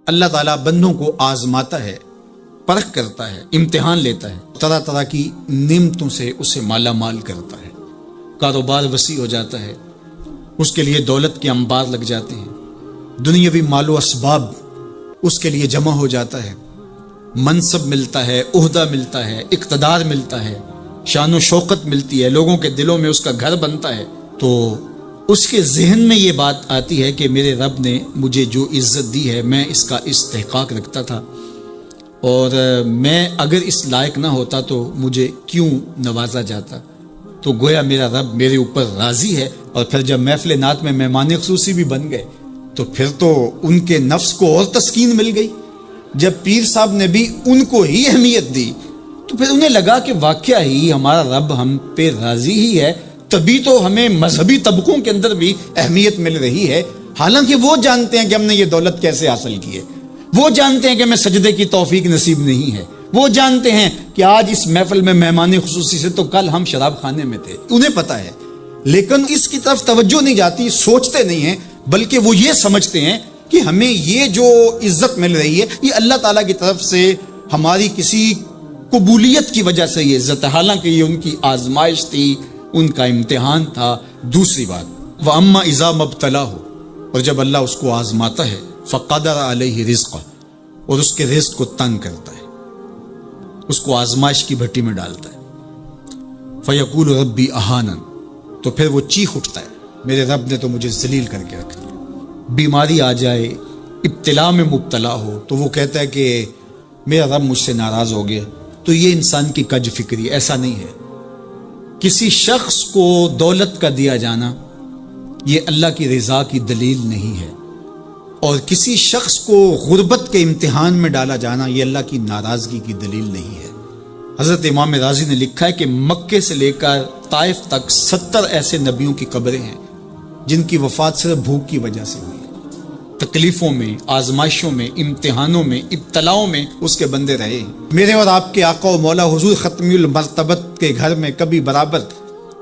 اللہ تعالیٰ بندوں کو آزماتا ہے، پرکھ کرتا ہے، امتحان لیتا ہے، طرح طرح کی نعمتوں سے اسے مالا مال کرتا ہے، کاروبار وسیع ہو جاتا ہے، اس کے لیے دولت کے انبار لگ جاتے ہیں، دنیاوی مال و اسباب اس کے لیے جمع ہو جاتا ہے، منصب ملتا ہے، عہدہ ملتا ہے، اقتدار ملتا ہے، شان و شوکت ملتی ہے، لوگوں کے دلوں میں اس کا گھر بنتا ہے، تو اس کے ذہن میں یہ بات آتی ہے کہ میرے رب نے مجھے جو عزت دی ہے میں اس کا استحقاق رکھتا تھا، اور میں اگر اس لائق نہ ہوتا تو مجھے کیوں نوازا جاتا، تو گویا میرا رب میرے اوپر راضی ہے۔ اور پھر جب محفل نعت میں مہمان خصوصی بھی بن گئے تو پھر تو ان کے نفس کو اور تسکین مل گئی۔ جب پیر صاحب نے بھی ان کو ہی اہمیت دی تو پھر انہیں لگا کہ واقعہ ہی ہمارا رب ہم پہ راضی ہی ہے، تبھی تو ہمیں مذہبی طبقوں کے اندر بھی اہمیت مل رہی ہے، حالانکہ وہ جانتے ہیں کہ ہم نے یہ دولت کیسے حاصل کی ہے، وہ جانتے ہیں کہ ہمیں سجدے کی توفیق نصیب نہیں ہے، وہ جانتے ہیں کہ آج اس محفل میں مہمان خصوصی سے تو کل ہم شراب خانے میں تھے، انہیں پتا ہے، لیکن اس کی طرف توجہ نہیں جاتی، سوچتے نہیں ہیں، بلکہ وہ یہ سمجھتے ہیں کہ ہمیں یہ جو عزت مل رہی ہے یہ اللہ تعالیٰ کی طرف سے ہماری کسی قبولیت کی وجہ سے یہ عزت ہے، حالانکہ یہ ان کی آزمائش تھی، ان کا امتحان تھا۔ دوسری بات، وَأَمَّا إِذَا مَبْتَلَاهُ، اور جب اللہ اس کو آزماتا ہے، فَقَدَرَ عَلَيْهِ رِزْقَهُ، اور اس کے رزق کو تنگ کرتا ہے، اس کو آزمائش کی بھٹی میں ڈالتا ہے، فَيَقُولُ رَبِّي أَهَانَنِ، تو پھر وہ چیخ اٹھتا ہے میرے رب نے تو مجھے ذلیل کر کے رکھ دیا۔ بیماری آ جائے، ابتلا میں مبتلا ہو تو وہ کہتا ہے کہ میرا رب مجھ سے ناراض ہو گیا، تو یہ انسان کی کج فکری، ایسا نہیں ہے۔ کسی شخص کو دولت کا دیا جانا یہ اللہ کی رضا کی دلیل نہیں ہے، اور کسی شخص کو غربت کے امتحان میں ڈالا جانا یہ اللہ کی ناراضگی کی دلیل نہیں ہے۔ حضرت امام رازی نے لکھا ہے کہ مکے سے لے کر طائف تک 70 ایسے نبیوں کی قبریں ہیں جن کی وفات صرف بھوک کی وجہ سے ہوئی، تکلیفوں میں، آزمائشوں میں، امتحانوں میں، ابتلاؤں میں اس کے بندے رہے ہیں۔ میرے اور آپ کے آقا و مولا حضور ختمی المرتبت کے گھر میں کبھی برابر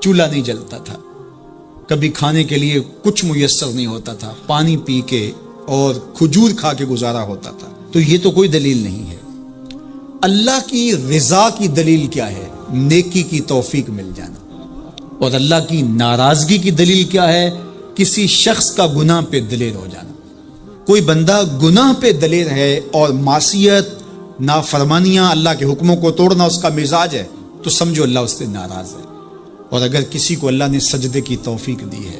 چولہا نہیں جلتا تھا، کبھی کھانے کے لیے کچھ میسر نہیں ہوتا تھا، پانی پی کے اور کھجور کھا کے گزارا ہوتا تھا، تو یہ تو کوئی دلیل نہیں ہے۔ اللہ کی رضا کی دلیل کیا ہے؟ نیکی کی توفیق مل جانا۔ اور اللہ کی ناراضگی کی دلیل کیا ہے؟ کسی شخص کا گناہ پہ دلیر ہو جانا۔ کوئی بندہ گناہ پہ دلیر ہے اور معصیت، نافرمانیاں، اللہ کے حکموں کو توڑنا اس کا مزاج ہے، تو سمجھو اللہ اس سے ناراض ہے۔ اور اگر کسی کو اللہ نے سجدے کی توفیق دی ہے،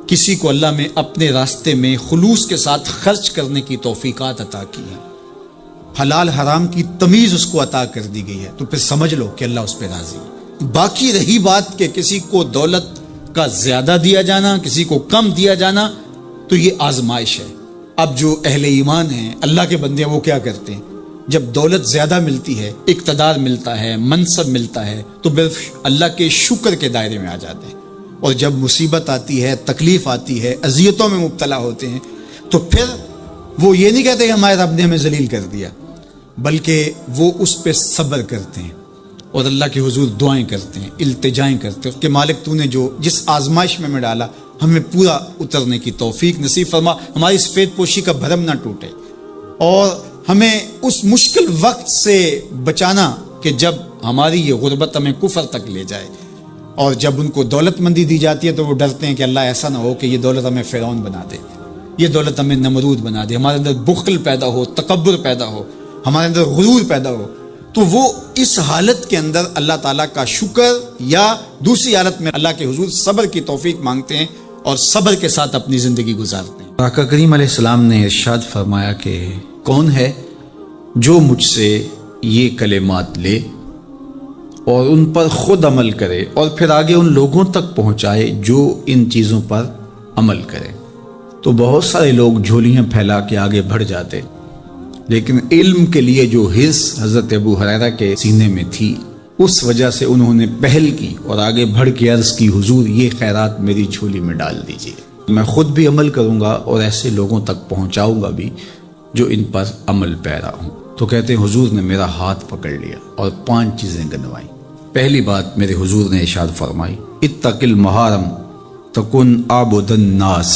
کسی کو اللہ نے اپنے راستے میں خلوص کے ساتھ خرچ کرنے کی توفیقات عطا کی ہے، حلال حرام کی تمیز اس کو عطا کر دی گئی ہے، تو پھر سمجھ لو کہ اللہ اس پہ راضی ہے۔ باقی رہی بات کہ کسی کو دولت کا زیادہ دیا جانا، کسی کو کم دیا جانا، تو یہ آزمائش ہے۔ اب جو اہل ایمان ہیں، اللہ کے بندے ہیں، وہ کیا کرتے ہیں؟ جب دولت زیادہ ملتی ہے، اقتدار ملتا ہے، منصب ملتا ہے، تو بس اللہ کے شکر کے دائرے میں آ جاتے ہیں، اور جب مصیبت آتی ہے، تکلیف آتی ہے، اذیتوں میں مبتلا ہوتے ہیں، تو پھر وہ یہ نہیں کہتے کہ ہمارے رب نے ہمیں ذلیل کر دیا، بلکہ وہ اس پہ صبر کرتے ہیں اور اللہ کے حضور دعائیں کرتے ہیں، التجائیں کرتے ہیں کہ مالک تو نے جو جس آزمائش میں ڈالا ہمیں پورا اترنے کی توفیق نصیب فرما، ہماری سفید پوشی کا بھرم نہ ٹوٹے، اور ہمیں اس مشکل وقت سے بچانا کہ جب ہماری یہ غربت ہمیں کفر تک لے جائے۔ اور جب ان کو دولت مندی دی جاتی ہے تو وہ ڈرتے ہیں کہ اللہ ایسا نہ ہو کہ یہ دولت ہمیں فرعون بنا دے، یہ دولت ہمیں نمرود بنا دے، ہمارے اندر بخل پیدا ہو، تکبر پیدا ہو، ہمارے اندر غرور پیدا ہو، تو وہ اس حالت کے اندر اللہ تعالیٰ کا شکر یا دوسری حالت میں اللہ کے حضور صبر کی توفیق مانگتے ہیں اور صبر کے ساتھ اپنی زندگی گزارتے ہیں۔ آقا کریم علیہ السلام نے ارشاد فرمایا کہ کون ہے جو مجھ سے یہ کلمات لے اور ان پر خود عمل کرے اور پھر آگے ان لوگوں تک پہنچائے جو ان چیزوں پر عمل کرے۔ تو بہت سارے لوگ جھولیاں پھیلا کے آگے بڑھ جاتے، لیکن علم کے لیے جو حرص حضرت ابو ہریرہ کے سینے میں تھی، اس وجہ سے انہوں نے پہل کی اور آگے بڑھ کے عرض کی حضور یہ خیرات میری جھولی میں ڈال دیجیے، میں خود بھی عمل کروں گا اور ایسے لوگوں تک پہنچاؤں گا بھی جو ان پر عمل پیرا ہوں۔ تو کہتے ہیں حضور نے میرا ہاتھ پکڑ لیا اور 5 چیزیں گنوائیں۔ پہلی بات میرے حضور نے ارشاد فرمائی، اتق المحارم تکن عابد الناس،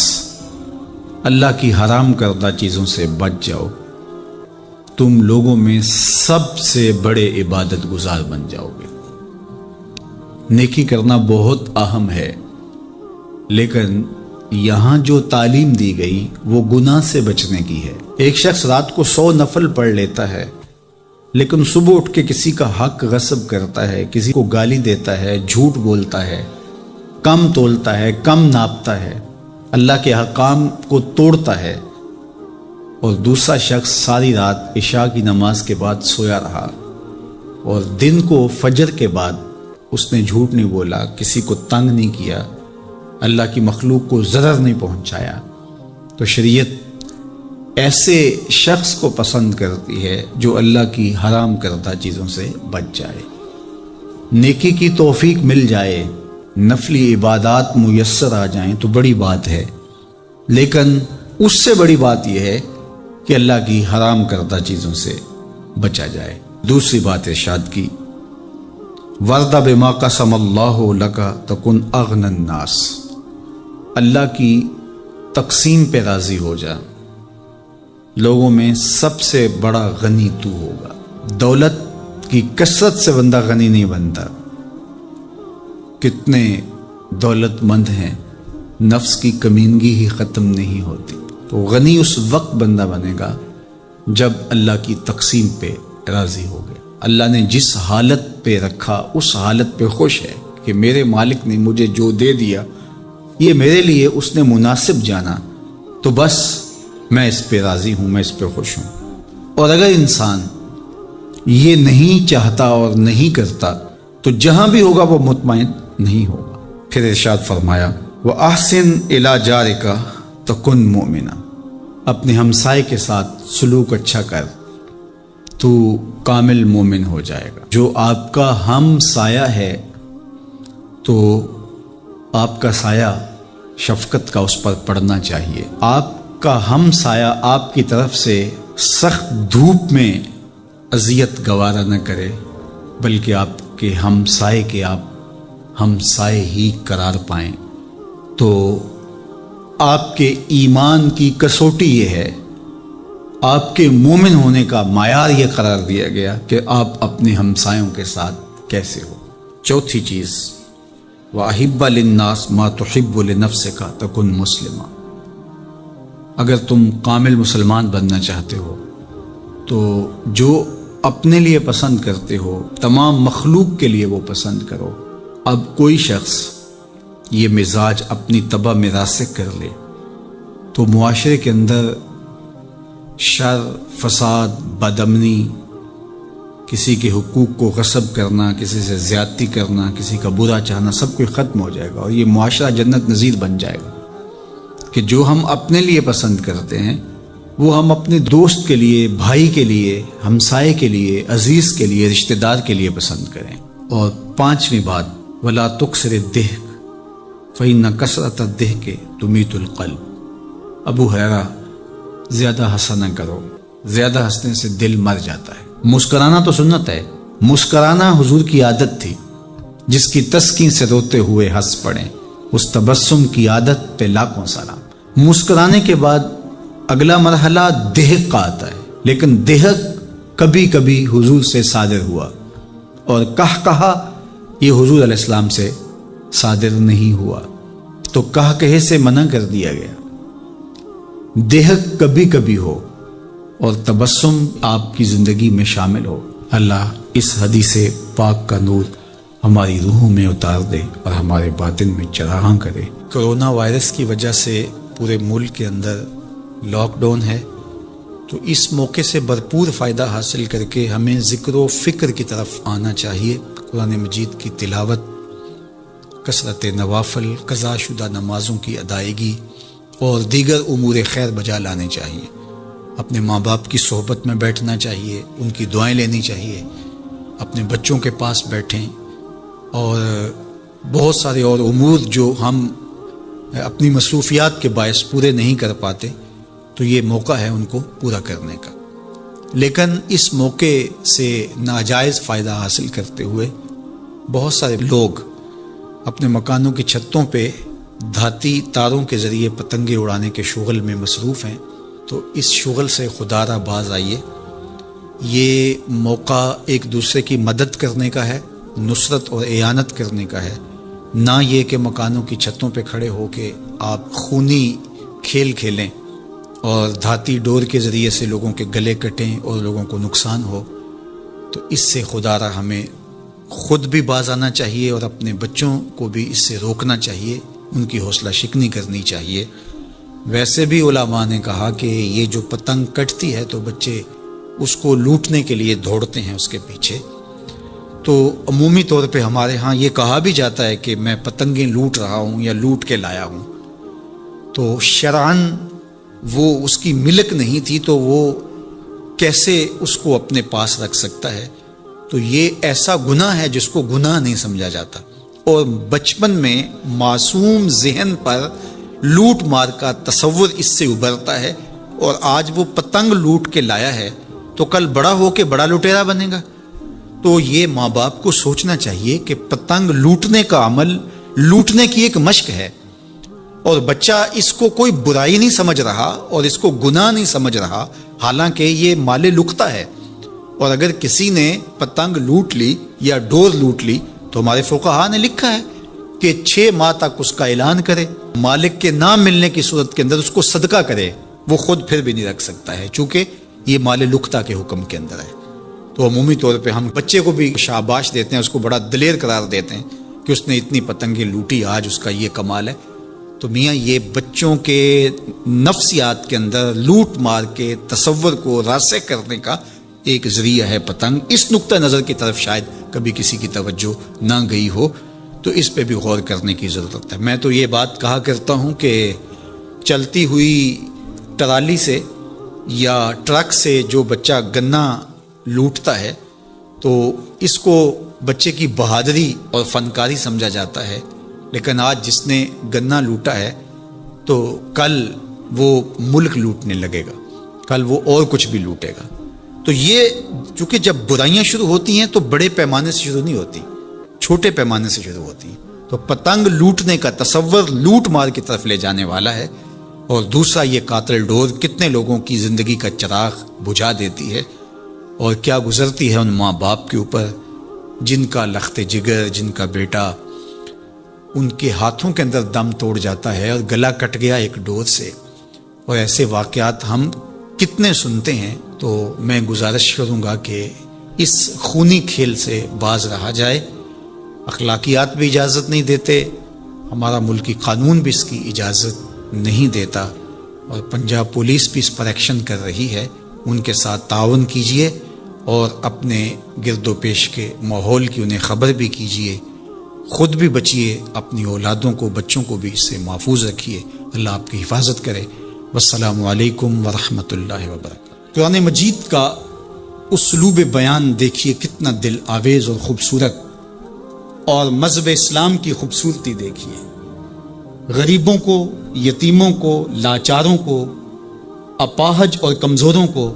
اللہ کی حرام کردہ چیزوں سے بچ جاؤ تم لوگوں میں سب سے بڑے عبادت گزار بن جاؤ گے۔ نیکی کرنا بہت اہم ہے، لیکن یہاں جو تعلیم دی گئی وہ گناہ سے بچنے کی ہے۔ ایک شخص رات کو 100 نفل پڑھ لیتا ہے، لیکن صبح اٹھ کے کسی کا حق غصب کرتا ہے، کسی کو گالی دیتا ہے، جھوٹ بولتا ہے، کم تولتا ہے، کم ناپتا ہے، اللہ کے احکام کو توڑتا ہے، اور دوسرا شخص ساری رات عشاء کی نماز کے بعد سویا رہا اور دن کو فجر کے بعد اس نے جھوٹ نہیں بولا، کسی کو تنگ نہیں کیا، اللہ کی مخلوق کو ضرر نہیں پہنچایا، تو شریعت ایسے شخص کو پسند کرتی ہے جو اللہ کی حرام کردہ چیزوں سے بچ جائے۔ نیکی کی توفیق مل جائے، نفلی عبادات میسر آ جائیں تو بڑی بات ہے، لیکن اس سے بڑی بات یہ ہے کہ اللہ کی حرام کردہ چیزوں سے بچا جائے۔ دوسری بات ارشاد کی، وَرْضَ بِمَا قَسَمَ اللَّهُ لَكَ تَكُنْ أَغْنَى النَّاسِ، اللہ کی تقسیم پہ راضی ہو جا، لوگوں میں سب سے بڑا غنی تو ہوگا۔ دولت کی کثرت سے بندہ غنی نہیں بنتا، کتنے دولت مند ہیں، نفس کی کمینگی ہی ختم نہیں ہوتی۔ تو غنی اس وقت بندہ بنے گا جب اللہ کی تقسیم پہ راضی ہو گیا، اللہ نے جس حالت پہ رکھا اس حالت پہ خوش ہے کہ میرے مالک نے مجھے جو دے دیا یہ میرے لیے اس نے مناسب جانا، تو بس میں اس پہ راضی ہوں، میں اس پہ خوش ہوں۔ اور اگر انسان یہ نہیں چاہتا اور نہیں کرتا تو جہاں بھی ہوگا وہ مطمئن نہیں ہوگا۔ پھر ارشاد فرمایا، وَأَحْسِنْ إِلَىٰ جَارِكَ تَكُنْ مُؤْمِنًا، اپنے ہمسائے کے ساتھ سلوک اچھا کر تو کامل مومن ہو جائے گا۔ جو آپ کا ہم سایہ ہے تو آپ کا سایہ شفقت کا اس پر پڑنا چاہیے۔ آپ کا ہم سایہ آپ کی طرف سے سخت دھوپ میں اذیت گوارا نہ کرے، بلکہ آپ کے ہم سائے کے آپ ہم سائے ہی قرار پائیں، تو آپ کے ایمان کی کسوٹی یہ ہے، آپ کے مومن ہونے کا معیار یہ قرار دیا گیا کہ آپ اپنے ہمسایوں کے ساتھ کیسے ہو۔ چوتھی چیز، وَأَحِبَّ لِلنَّاسِ مَا تُحِبُّ لِنَفْسِكَ تَكُنْ مُسْلِمًا، اگر تم کامل مسلمان بننا چاہتے ہو تو جو اپنے لیے پسند کرتے ہو تمام مخلوق کے لیے وہ پسند کرو۔ اب کوئی شخص یہ مزاج اپنی طبع میں راسخ کر لے تو معاشرے کے اندر شر، فساد، بدامنی، کسی کے حقوق کو غصب کرنا، کسی سے زیادتی کرنا، کسی کا برا چاہنا، سب کچھ ختم ہو جائے گا، اور یہ معاشرہ جنت نظیر بن جائے گا کہ جو ہم اپنے لیے پسند کرتے ہیں وہ ہم اپنے دوست کے لیے، بھائی کے لیے، ہمسائے کے لیے، عزیز کے لیے، رشتہ دار کے لیے پسند کریں۔ اور پانچویں بات، وَلَا تُكْثِرِ الضِّحْكَ فَإِنَّ كَثْرَةَ الضِّحْكِ تُمِيتُ الْقَلْبَ، ابو ہریرہ زیادہ ہنسا نہ کرو، زیادہ ہنسنے سے دل مر جاتا ہے۔ مسکرانا تو سنت ہے، مسکرانا حضور کی عادت تھی، جس کی تسکین سے روتے ہوئے ہنس پڑیں، اس تبسم کی عادت پہ لاکھوں سلام۔ مسکرانے کے بعد اگلا مرحلہ دہک کا آتا ہے، لیکن دہک کبھی کبھی حضور سے صادر ہوا، اور کہا یہ حضور علیہ السلام سے صادر نہیں ہوا، تو کہے سے منع کر دیا گیا۔ دہک کبھی کبھی ہو اور تبسم آپ کی زندگی میں شامل ہو۔ اللہ اس حدیث پاک کا نور ہماری روحوں میں اتار دے اور ہمارے باطن میں چراغاں کرے۔ کرونا وائرس کی وجہ سے پورے ملک کے اندر لاک ڈاؤن ہے، تو اس موقع سے بھرپور فائدہ حاصل کر کے ہمیں ذکر و فکر کی طرف آنا چاہیے۔ قرآن مجید کی تلاوت، کثرت نوافل، قضا شدہ نمازوں کی ادائیگی اور دیگر امور خیر بجا لانے چاہیے۔ اپنے ماں باپ کی صحبت میں بیٹھنا چاہیے، ان کی دعائیں لینی چاہیے، اپنے بچوں کے پاس بیٹھیں، اور بہت سارے اور امور جو ہم اپنی مصروفیات کے باعث پورے نہیں کر پاتے، تو یہ موقع ہے ان کو پورا کرنے کا۔ لیکن اس موقع سے ناجائز فائدہ حاصل کرتے ہوئے بہت سارے لوگ اپنے مکانوں کی چھتوں پہ دھاتی تاروں کے ذریعے پتنگیں اڑانے کے شغل میں مصروف ہیں، تو اس شغل سے خدا را باز آئیے یہ موقع ایک دوسرے کی مدد کرنے کا ہے، نصرت اور اعانت کرنے کا ہے، نہ یہ کہ مکانوں کی چھتوں پہ کھڑے ہو کے آپ خونی کھیل کھیلیں اور دھاتی ڈور کے ذریعے سے لوگوں کے گلے کٹیں اور لوگوں کو نقصان ہو۔ تو اس سے خدا را ہمیں خود بھی باز آنا چاہیے اور اپنے بچوں کو بھی اس سے روکنا چاہیے، ان کی حوصلہ شکنی کرنی چاہیے۔ ویسے بھی علماء نے کہا کہ یہ جو پتنگ کٹتی ہے تو بچے اس کو لوٹنے کے لیے دوڑتے ہیں اس کے پیچھے۔ تو عمومی طور پہ ہمارے ہاں یہ کہا بھی جاتا ہے کہ میں پتنگیں لوٹ رہا ہوں یا لوٹ کے لایا ہوں، تو شرعاً وہ اس کی ملک نہیں تھی تو وہ کیسے اس کو اپنے پاس رکھ سکتا ہے؟ تو یہ ایسا گناہ ہے جس کو گناہ نہیں سمجھا جاتا، اور بچپن میں معصوم ذہن پر لوٹ مار کا تصور اس سے ابھرتا ہے، اور آج وہ پتنگ لوٹ کے لایا ہے تو کل بڑا ہو کے بڑا لٹیرا بنے گا۔ تو یہ ماں باپ کو سوچنا چاہیے کہ پتنگ لوٹنے کا عمل لوٹنے کی ایک مشق ہے، اور بچہ اس کو کوئی برائی نہیں سمجھ رہا اور اس کو گناہ نہیں سمجھ رہا، حالانکہ یہ مال لقطہ ہے۔ اور اگر کسی نے پتنگ لوٹ لی یا ڈور لوٹ لی تو ہمارے فقہا نے لکھا ہے کہ 6 ماہ تک اس کا اعلان کرے، مالک کے نہ ملنے کی صورت کے اندر اس کو صدقہ کرے، وہ خود پھر بھی نہیں رکھ سکتا ہے چونکہ یہ مال لقطہ کے حکم کے اندر ہے۔ تو عمومی طور پہ ہم بچے کو بھی شاباش دیتے ہیں، اس کو بڑا دلیر قرار دیتے ہیں کہ اس نے اتنی پتنگیں لوٹی، آج اس کا یہ کمال ہے۔ تو میاں یہ بچوں کے نفسیات کے اندر لوٹ مار کے تصور کو راسخ کرنے کا ایک ذریعہ ہے پتنگ۔ اس نقطہ نظر کی طرف شاید کبھی کسی کی توجہ نہ گئی ہو، تو اس پہ بھی غور کرنے کی ضرورت ہے۔ میں تو یہ بات کہا کرتا ہوں کہ چلتی ہوئی ٹرالی سے یا ٹرک سے جو بچہ گنا لوٹتا ہے تو اس کو بچے کی بہادری اور فنکاری سمجھا جاتا ہے، لیکن آج جس نے گنا لوٹا ہے تو کل وہ ملک لوٹنے لگے گا، کل وہ اور کچھ بھی لوٹے گا۔ تو یہ چونکہ جب برائیاں شروع ہوتی ہیں تو بڑے پیمانے سے شروع نہیں ہوتی، چھوٹے پیمانے سے شروع ہوتی ہیں۔ تو پتنگ لوٹنے کا تصور لوٹ مار کی طرف لے جانے والا ہے، اور دوسرا یہ قاتل ڈور کتنے لوگوں کی زندگی کا چراغ بجھا دیتی ہے، اور کیا گزرتی ہے ان ماں باپ کے اوپر جن کا لخت جگر، جن کا بیٹا ان کے ہاتھوں کے اندر دم توڑ جاتا ہے اور گلا کٹ گیا ایک ڈور سے۔ اور ایسے واقعات ہم کتنے سنتے ہیں۔ تو میں گزارش کروں گا کہ اس خونی کھیل سے باز رہا جائے۔ اخلاقیات بھی اجازت نہیں دیتے، ہمارا ملکی قانون بھی اس کی اجازت نہیں دیتا، اور پنجاب پولیس بھی اس پر ایکشن کر رہی ہے۔ ان کے ساتھ تعاون کیجئے اور اپنے گرد و پیش کے ماحول کی انہیں خبر بھی کیجئے، خود بھی بچیے، اپنی اولادوں کو، بچوں کو بھی اس سے محفوظ رکھیے۔ اللہ آپ کی حفاظت کرے۔ والسلام علیکم ورحمۃ اللہ وبرکاتہ۔ قرآن مجید کا اسلوب بیان دیکھیے کتنا دل آویز اور خوبصورت، اور مذہب اسلام کی خوبصورتی دیکھیے۔ غریبوں کو، یتیموں کو، لاچاروں کو، اپاہج اور کمزوروں کو،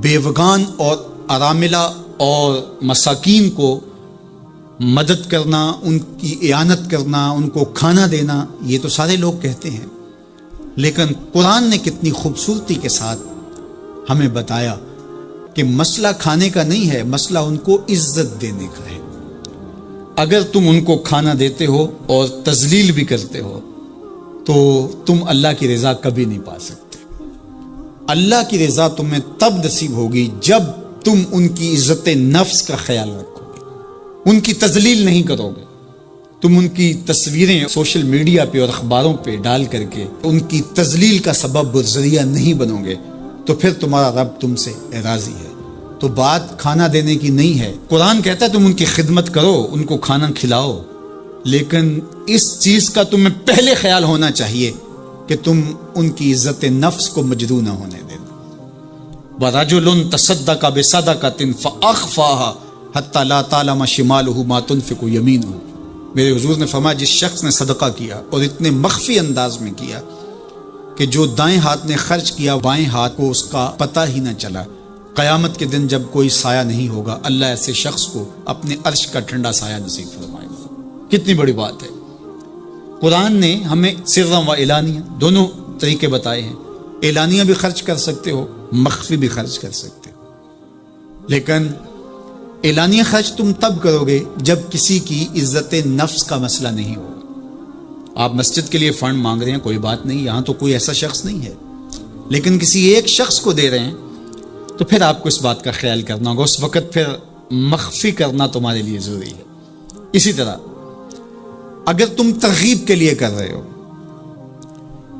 بیوگان اور اراملہ اور مساکین کو مدد کرنا، ان کی اعانت کرنا، ان کو کھانا دینا، یہ تو سارے لوگ کہتے ہیں، لیکن قرآن نے کتنی خوبصورتی کے ساتھ ہمیں بتایا کہ مسئلہ کھانے کا نہیں ہے، مسئلہ ان کو عزت دینے کا ہے۔ اگر تم ان کو کھانا دیتے ہو اور تذلیل بھی کرتے ہو تو تم اللہ کی رضا کبھی نہیں پا سکتے۔ اللہ کی رضا تمہیں تب نصیب ہوگی جب تم ان کی عزت نفس کا خیال رکھو گے، ان کی تذلیل نہیں کرو گے، تم ان کی تصویریں سوشل میڈیا پہ اور اخباروں پہ ڈال کر کے ان کی تذلیل کا سبب اور ذریعہ نہیں بنو گے، تو پھر تمہارا رب تم سے راضی ہے۔ تو بات کھانا دینے کی نہیں ہے، قرآن کہتا ہے تم ان کی خدمت کرو، ان کو کھانا کھلاؤ، لیکن اس چیز کا تمہیں پہلے خیال ہونا چاہیے کہ تم ان کی عزت نفس کو مجروح نہ ہونے دیں۔ وَرَجُلٌ تَصَدَّقَ بِصَدَقَةٍ فَأَخْفَاهَا حَتَّى لَا تَعْلَمَ شِمَالُهُ مَا تُنْفِقُ يَمِينُهُ۔ میرے حضور نے فرمایا جس شخص نے صدقہ کیا اور اتنے مخفی انداز میں کیا کہ جو دائیں ہاتھ نے خرچ کیا بائیں ہاتھ کو اس کا پتہ ہی نہ چلا، قیامت کے دن جب کوئی سایہ نہیں ہوگا اللہ ایسے شخص کو اپنے عرش کا ٹھنڈا سایہ نصیب فرمائے گا۔ کتنی بڑی بات ہے۔ قرآن نے ہمیں سرًا و اعلانیہ دونوں طریقے بتائے ہیں۔ اعلانیہ بھی خرچ کر سکتے ہو، مخفی بھی خرچ کر سکتے ہو۔ لیکن اعلانیہ خرچ تم تب کرو گے جب کسی کی عزت نفس کا مسئلہ نہیں ہو. آپ مسجد کے لیے فنڈ مانگ رہے ہیں، کوئی بات نہیں، یہاں تو کوئی ایسا شخص نہیں ہے، لیکن کسی ایک شخص کو دے رہے ہیں تو پھر آپ کو اس بات کا خیال کرنا ہوگا، اس وقت پھر مخفی کرنا تمہارے لیے ضروری ہے. اسی طرح اگر تم ترغیب کے لیے کر رہے ہو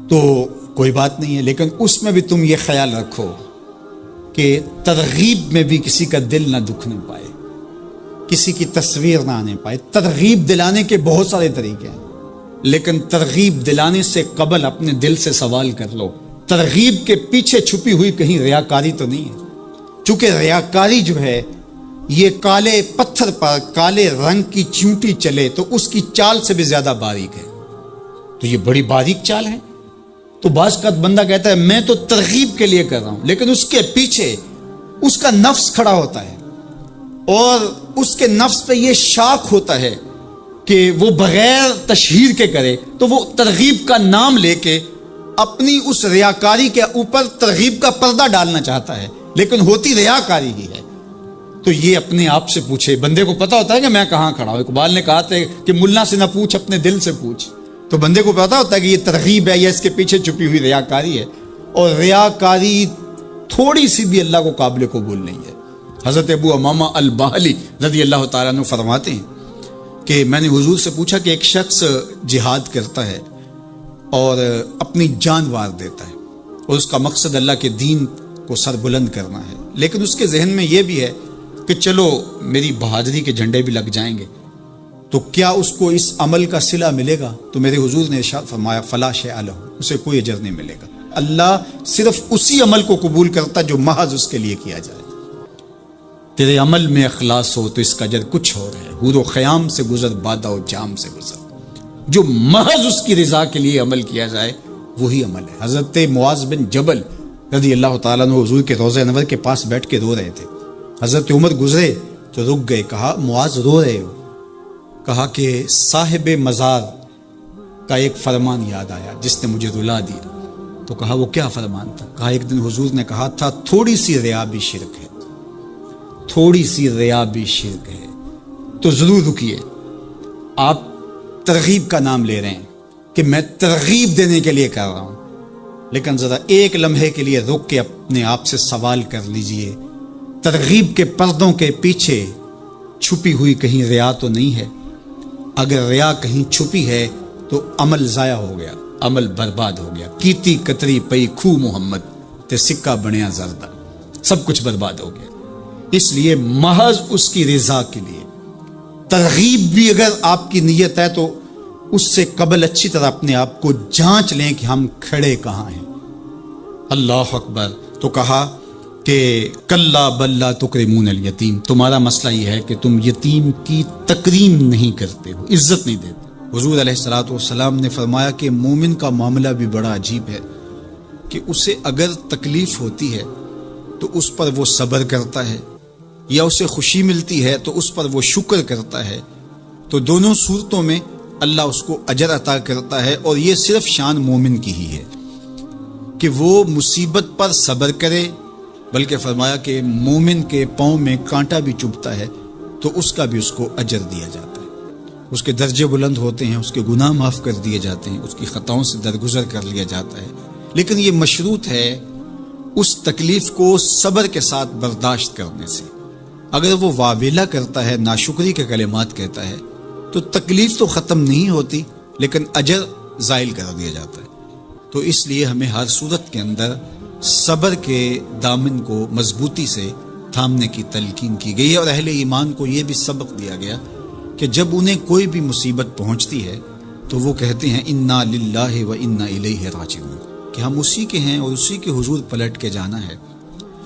تو کوئی بات نہیں ہے، لیکن اس میں بھی تم یہ خیال رکھو کہ ترغیب میں بھی کسی کا دل نہ دکھنے پائے، کسی کی تصویر نہ آنے پائے. ترغیب دلانے کے بہت سارے طریقے ہیں، لیکن ترغیب دلانے سے قبل اپنے دل سے سوال کر لو، ترغیب کے پیچھے چھپی ہوئی کہیں ریاکاری تو نہیں ہے؟ چونکہ ریاکاری جو ہے یہ کالے پتھر پر کالے رنگ کی چیونٹی چلے تو اس کی چال سے بھی زیادہ باریک ہے، تو یہ بڑی باریک چال ہے. تو بعض کا بندہ کہتا ہے میں تو ترغیب کے لیے کر رہا ہوں، لیکن اس کے پیچھے اس کا نفس کھڑا ہوتا ہے اور اس کے نفس پہ یہ شاک ہوتا ہے کہ وہ بغیر تشہیر کے کرے، تو وہ ترغیب کا نام لے کے اپنی اس ریاکاری کے اوپر ترغیب کا پردہ ڈالنا چاہتا ہے، لیکن ہوتی ریاکاری ہی ہے. تو یہ اپنے آپ سے پوچھے. بندے کو پتا ہوتا ہے کہ میں کہاں کھڑا ہوں. اقبال نے کہا تھا کہ ملا سے نہ پوچھ اپنے دل سے پوچھ. تو بندے کو پتا ہوتا ہے کہ یہ ترغیب ہے یا اس کے پیچھے چھپی ہوئی ریاکاری ہے، اور ریاکاری تھوڑی سی بھی اللہ کو قابل قبول نہیں ہے. حضرت ابو امامہ الباہلی رضی اللہ تعالیٰ عنہ فرماتے ہیں کہ میں نے حضور سے پوچھا کہ ایک شخص جہاد کرتا ہے اور اپنی جان وار دیتا ہے اور اس کا مقصد اللہ کے دین کو سر بلند کرنا ہے، لیکن اس کے ذہن میں یہ بھی ہے کہ چلو میری بہادری کے جھنڈے بھی لگ جائیں گے، تو کیا اس کو اس عمل کا صلہ ملے گا؟ تو میرے حضور نے ارشاد فرمایا فلا شیء لہ، اسے کوئی اجر نہیں ملے گا. اللہ صرف اسی عمل کو قبول کرتا جو محض اس کے لیے کیا جائے. تیرے عمل میں اخلاص ہو تو اس کا اجر کچھ اور ہے. حور و خیام سے گزر، بادہ و جام سے گزر. جو محض اس کی رضا کے لیے عمل کیا جائے وہی عمل ہے. حضرت معاذ بن جبل رضی اللہ تعالیٰ عنہ حضور کے روضہ انور کے پاس بیٹھ کے رو رہے تھے. حضرت عمر گزرے تو رک گئے. کہا معاذ رو رہے ہو؟ کہا کہ صاحب مزار کا ایک فرمان یاد آیا جس نے مجھے رلا دی. تو کہا وہ کیا فرمان تھا؟ کہا ایک دن حضور نے کہا تھا تھوڑی سی ریا بھی شرک ہے، تھوڑی سی ریا بھی شرک ہے. تو ضرور رکیے. آپ ترغیب کا نام لے رہے ہیں کہ میں ترغیب دینے کے لیے کر رہا ہوں، لیکن ذرا ایک لمحے کے لیے رک کے اپنے آپ سے سوال کر لیجئے، ترغیب کے پردوں کے پیچھے چھپی ہوئی کہیں ریا تو نہیں ہے؟ اگر ریا کہیں چھپی ہے تو عمل ضائع ہو گیا، عمل برباد ہو گیا. کیتی کتری پئی کھو محمد تے سکہ بنیا زردہ، سب کچھ برباد ہو گیا. اس لیے محض اس کی رضا کے لیے ترغیب بھی اگر آپ کی نیت ہے تو اس سے قبل اچھی طرح اپنے آپ کو جانچ لیں کہ ہم کھڑے کہاں ہیں. اللہ اکبر. تو کہا کہ کلا بل لا تکرمون الیتیم، تمہارا مسئلہ یہ ہے کہ تم یتیم کی تکریم نہیں کرتے ہو، عزت نہیں دیتے. حضور علیہ الصلوۃ والسلام نے فرمایا کہ مومن کا معاملہ بھی بڑا عجیب ہے کہ اسے اگر تکلیف ہوتی ہے تو اس پر وہ صبر کرتا ہے، یا اسے خوشی ملتی ہے تو اس پر وہ شکر کرتا ہے. تو دونوں صورتوں میں اللہ اس کو اجر عطا کرتا ہے، اور یہ صرف شان مومن کی ہی ہے کہ وہ مصیبت پر صبر کرے. بلکہ فرمایا کہ مومن کے پاؤں میں کانٹا بھی چبھتا ہے تو اس کا بھی اس کو اجر دیا جاتا ہے، اس کے درجے بلند ہوتے ہیں، اس کے گناہ معاف کر دیے جاتے ہیں، اس کی خطاؤں سے درگزر کر لیا جاتا ہے. لیکن یہ مشروط ہے اس تکلیف کو صبر کے ساتھ برداشت کرنے سے. اگر وہ واویلا کرتا ہے، ناشکری کے کلمات کہتا ہے، تو تکلیف تو ختم نہیں ہوتی لیکن اجر زائل کر دیا جاتا ہے. تو اس لیے ہمیں ہر صورت کے اندر صبر کے دامن کو مضبوطی سے تھامنے کی تلقین کی گئی ہے. اور اہل ایمان کو یہ بھی سبق دیا گیا کہ جب انہیں کوئی بھی مصیبت پہنچتی ہے تو وہ کہتے ہیں انا للہ و انا الیہ راجعون، کہ ہم اسی کے ہیں اور اسی کے حضور پلٹ کے جانا ہے.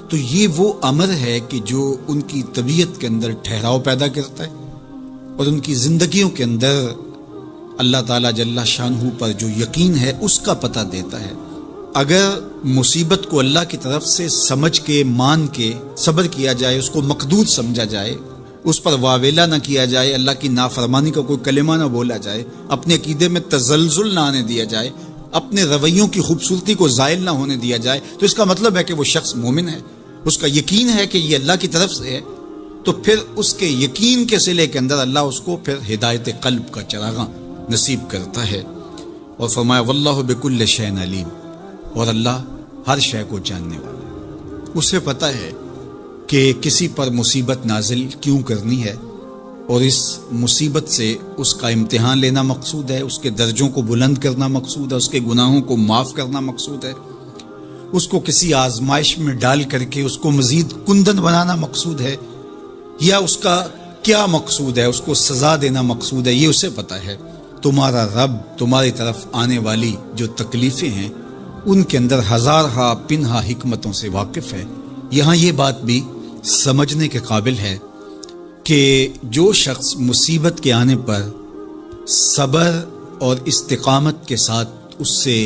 تو یہ وہ امر ہے کہ جو ان کی طبیعت کے اندر ٹھہراؤ پیدا کرتا ہے اور ان کی زندگیوں کے اندر اللہ تعالیٰ جل شانہ پر جو یقین ہے اس کا پتہ دیتا ہے. اگر مصیبت کو اللہ کی طرف سے سمجھ کے مان کے صبر کیا جائے، اس کو مقدور سمجھا جائے، اس پر واویلا نہ کیا جائے، اللہ کی نافرمانی کا کوئی کلمہ نہ بولا جائے، اپنے عقیدے میں تزلزل نہ آنے دیا جائے، اپنے رویوں کی خوبصورتی کو زائل نہ ہونے دیا جائے، تو اس کا مطلب ہے کہ وہ شخص مومن ہے. اس کا یقین ہے کہ یہ اللہ کی طرف سے ہے، تو پھر اس کے یقین کے صلے کے اندر اللہ اس کو پھر ہدایت قلب کا چراغاں نصیب کرتا ہے۔ اور فرمایا واللہ بکل شیء علیم، اور اللہ ہر شے کو جاننے والا ہے، اسے پتہ ہے کہ کسی پر مصیبت نازل کیوں کرنی ہے، اور اس مصیبت سے اس کا امتحان لینا مقصود ہے، اس کے درجوں کو بلند کرنا مقصود ہے، اس کے گناہوں کو معاف کرنا مقصود ہے، اس کو کسی آزمائش میں ڈال کر کے اس کو مزید کندن بنانا مقصود ہے، یا اس کا کیا مقصود ہے، اس کو سزا دینا مقصود ہے، یہ اسے پتہ ہے۔ تمہارا رب تمہاری طرف آنے والی جو تکلیفیں ہیں ان کے اندر ہزارہا پنہا حکمتوں سے واقف ہے۔ یہاں یہ بات بھی سمجھنے کے قابل ہے کہ جو شخص مصیبت کے آنے پر صبر اور استقامت کے ساتھ اس سے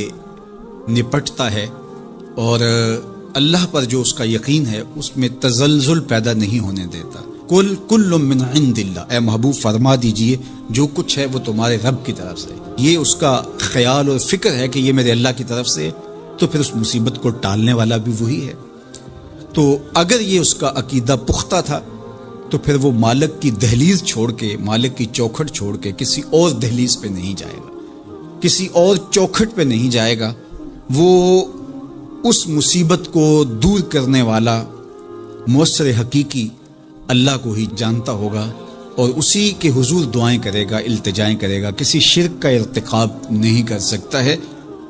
نپٹتا ہے اور اللہ پر جو اس کا یقین ہے اس میں تزلزل پیدا نہیں ہونے دیتا، کل من عند اللہ، اے محبوب فرما دیجئے جو کچھ ہے وہ تمہارے رب کی طرف سے، یہ اس کا خیال اور فکر ہے کہ یہ میرے اللہ کی طرف سے، تو پھر اس مصیبت کو ٹالنے والا بھی وہی ہے۔ تو اگر یہ اس کا عقیدہ پختہ تھا تو پھر وہ مالک کی دہلیز چھوڑ کے، مالک کی چوکھٹ چھوڑ کے کسی اور دہلیز پہ نہیں جائے گا، کسی اور چوکھٹ پہ نہیں جائے گا، وہ اس مصیبت کو دور کرنے والا مؤثر حقیقی اللہ کو ہی جانتا ہوگا، اور اسی کے حضور دعائیں کرے گا، التجائیں کرے گا، کسی شرک کا ارتکاب نہیں کر سکتا ہے،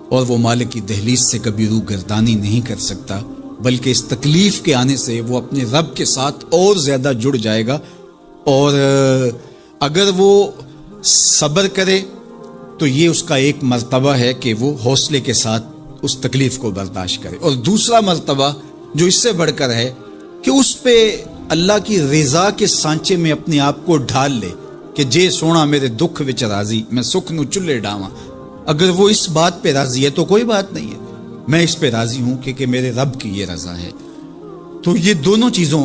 اور وہ مالک کی دہلیز سے کبھی روح گردانی نہیں کر سکتا، بلکہ اس تکلیف کے آنے سے وہ اپنے رب کے ساتھ اور زیادہ جڑ جائے گا، اور اگر وہ صبر کرے تو یہ اس کا ایک مرتبہ ہے کہ وہ حوصلے کے ساتھ اس تکلیف کو برداشت کرے، اور دوسرا مرتبہ جو اس سے بڑھ کر ہے کہ اس پہ اللہ کی رضا کے سانچے میں اپنے آپ کو ڈھال لے کہ جے سونا میرے دکھ وچ راضی، میں سکھ نو چلے ڈاواں۔ اگر وہ اس بات پہ راضی ہے تو کوئی بات نہیں ہے، میں اس پہ راضی ہوں کہ میرے رب کی یہ رضا ہے۔ تو یہ دونوں چیزوں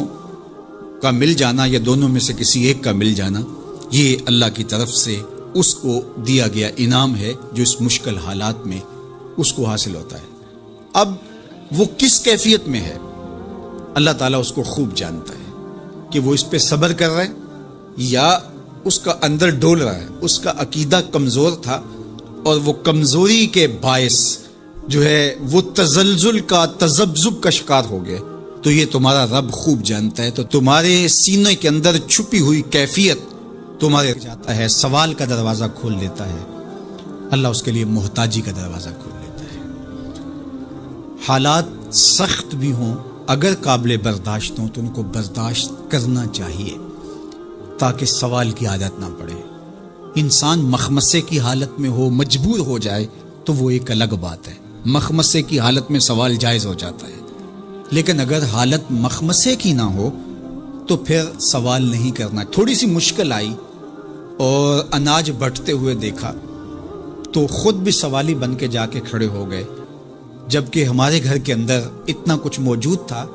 کا مل جانا، یا دونوں میں سے کسی ایک کا مل جانا، یہ اللہ کی طرف سے اس کو دیا گیا انعام ہے جو اس مشکل حالات میں اس کو حاصل ہوتا ہے۔ اب وہ کس کیفیت میں ہے اللہ تعالیٰ اس کو خوب جانتا ہے، کہ وہ اس پہ صبر کر رہا ہے یا اس کا اندر ڈول رہا ہے، اس کا عقیدہ کمزور تھا اور وہ کمزوری کے باعث جو ہے وہ تزلزل کا، تذبذب کا شکار ہو گئے، تو یہ تمہارا رب خوب جانتا ہے۔ تو تمہارے سینے کے اندر چھپی ہوئی کیفیت تمہارے جاتا ہے، سوال کا دروازہ کھول دیتا ہے، اللہ اس کے لیے محتاجی کا دروازہ کھول دیتا ہے۔ حالات سخت بھی ہوں، اگر قابل برداشت ہوں تو ان کو برداشت کرنا چاہیے تاکہ سوال کی عادت نہ پڑے۔ انسان مخمسے کی حالت میں ہو، مجبور ہو جائے تو وہ ایک الگ بات ہے، مخمسے کی حالت میں سوال جائز ہو جاتا ہے، لیکن اگر حالت مخمسے کی نہ ہو تو پھر سوال نہیں کرنا۔ تھوڑی سی مشکل آئی اور اناج بٹتے ہوئے دیکھا تو خود بھی سوالی بن کے جا کے کھڑے ہو گئے، جبکہ ہمارے گھر کے اندر اتنا کچھ موجود تھا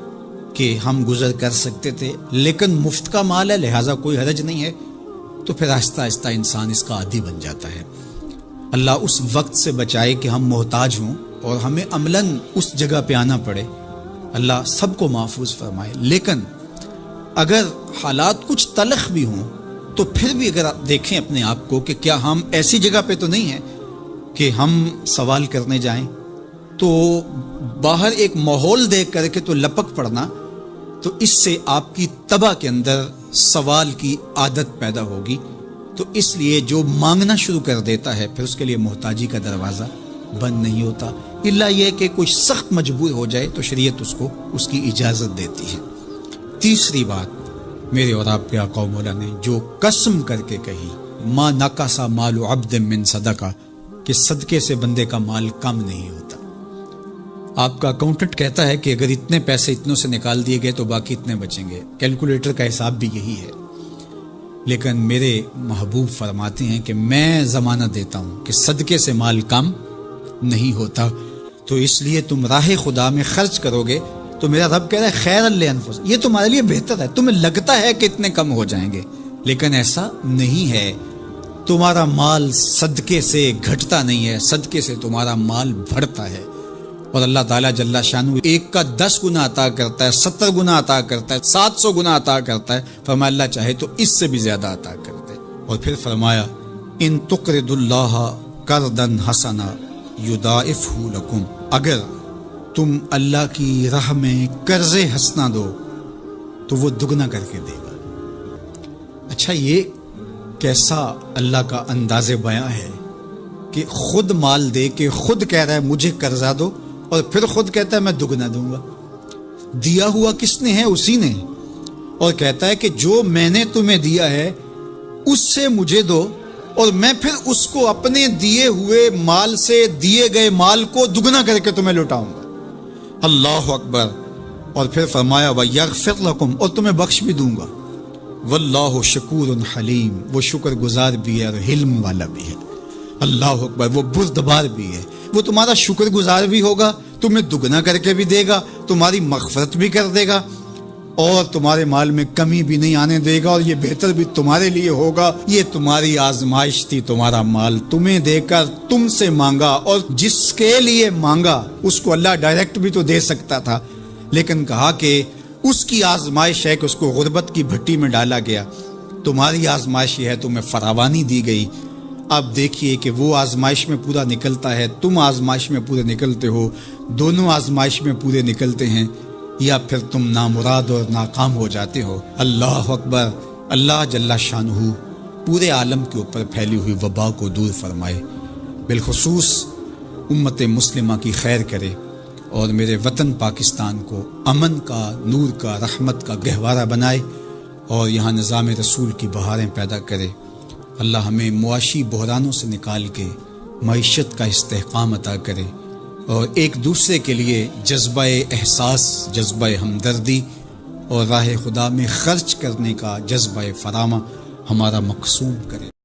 کہ ہم گزر کر سکتے تھے، لیکن مفت کا مال ہے لہٰذا کوئی حرج نہیں ہے، تو پھر آہستہ آہستہ انسان اس کا عادی بن جاتا ہے۔ اللہ اس وقت سے بچائے کہ ہم محتاج ہوں اور ہمیں عملاً اس جگہ پہ آنا پڑے، اللہ سب کو محفوظ فرمائے۔ لیکن اگر حالات کچھ تلخ بھی ہوں تو پھر بھی اگر آپ دیکھیں اپنے آپ کو کہ کیا ہم ایسی جگہ پہ تو نہیں ہیں کہ ہم سوال کرنے جائیں، تو باہر ایک ماحول دیکھ کر کے تو لپک پڑنا، تو اس سے آپ کی طبع کے اندر سوال کی عادت پیدا ہوگی، تو اس لیے جو مانگنا شروع کر دیتا ہے پھر اس کے لیے محتاجی کا دروازہ بند نہیں ہوتا، الا یہ کہ کوئی سخت مجبور ہو جائے تو شریعت اس کو اس کی اجازت دیتی ہے۔ تیسری بات میرے اور آپ کے آقا و مولا نے جو قسم کر کے کہی، ما نقص مال عبد من صدقہ، کہ صدقے سے بندے کا مال کم نہیں ہوتا۔ آپ کا اکاؤنٹنٹ کہتا ہے کہ اگر اتنے پیسے اتنوں سے نکال دیے گئے تو باقی اتنے بچیں گے، کیلکولیٹر کا حساب بھی یہی ہے، لیکن میرے محبوب فرماتے ہیں کہ میں ضمانت دیتا ہوں کہ صدقے سے مال کم نہیں ہوتا، تو اس لیے تم راہ خدا میں خرچ کرو گے تو میرا رب کہہ رہا ہے خیر لانفسکم، یہ تمہارے لیے بہتر ہے، تمہیں لگتا ہے کہ اتنے کم ہو جائیں گے لیکن ایسا نہیں ہے، تمہارا مال صدقے سے گھٹتا نہیں ہے، صدقے سے تمہارا مال بڑھتا ہے، اور اللہ تعالیٰ جل شانہ ایک کا 10 گنا عطا کرتا ہے، 70 گنا عطا کرتا ہے، 700 گنا عطا کرتا ہے، فرمایا اللہ چاہے تو اس سے بھی زیادہ عطا کر دے۔ اور پھر فرمایا ان تقرضوا اللہ قرضا حسنا یضاعفہ لکم، اگر تم اللہ کی راہ میں قرض حسنا دو تو وہ دگنا کر کے دے گا۔ اچھا، یہ کیسا اللہ کا انداز بیاں ہے کہ خود مال دے کے خود کہہ رہا ہے مجھے قرضہ دو، اور پھر خود کہتا ہے میں دگنا دوں گا۔ دیا ہوا کس نے ہے؟ اسی نے، اور کہتا ہے کہ جو میں نے تمہیں دیا ہے اس سے مجھے دو، اور میں پھر اس کو اپنے دیے ہوئے مال سے دیے گئے مال کو دگنا کر کے تمہیں لوٹاؤں گا۔ اللہ اکبر۔ اور پھر فرمایا وَيَغْفِرْ لَكُمْ، اور تمہیں بخش بھی دوں گا۔ واللہ شکور حلیم، وہ شکر گزار بھی ہے اور حلم والا بھی ہے۔ اللہ اکبر، وہ بردبار بھی ہے، وہ تمہارا شکر گزار بھی ہوگا، تمہیں دگنا کر کے بھی دے گا، تمہاری مغفرت بھی کر دے گا، اور تمہارے مال میں کمی بھی نہیں آنے دے گا، اور یہ بہتر بھی تمہارے لیے ہوگا۔ یہ تمہاری آزمائش تھی، تمہارا مال تمہیں دے کر تم سے مانگا، اور جس کے لیے مانگا اس کو اللہ ڈائریکٹ بھی تو دے سکتا تھا، لیکن کہا کہ اس کی آزمائش ہے کہ اس کو غربت کی بھٹی میں ڈالا گیا۔ تمہاری آزمائش یہ ہے، تمہیں فراوانی دی گئی۔ اب دیکھیے کہ وہ آزمائش میں پورا نکلتا ہے، تم آزمائش میں پورے نکلتے ہو، دونوں آزمائش میں پورے نکلتے ہیں، یا پھر تم نامراد اور ناکام ہو جاتے ہو۔ اللہ اکبر۔ اللہ جل شانہ پورے عالم کے اوپر پھیلی ہوئی وبا کو دور فرمائے، بالخصوص امت مسلمہ کی خیر کرے، اور میرے وطن پاکستان کو امن کا، نور کا، رحمت کا گہوارہ بنائے، اور یہاں نظام رسول کی بہاریں پیدا کرے۔ اللہ ہمیں معاشی بحرانوں سے نکال کے معیشت کا استحکام عطا کرے، اور ایک دوسرے کے لیے جذبہ احساس، جذبہ ہمدردی اور راہ خدا میں خرچ کرنے کا جذبہ فراواں ہمارا مقصود کرے۔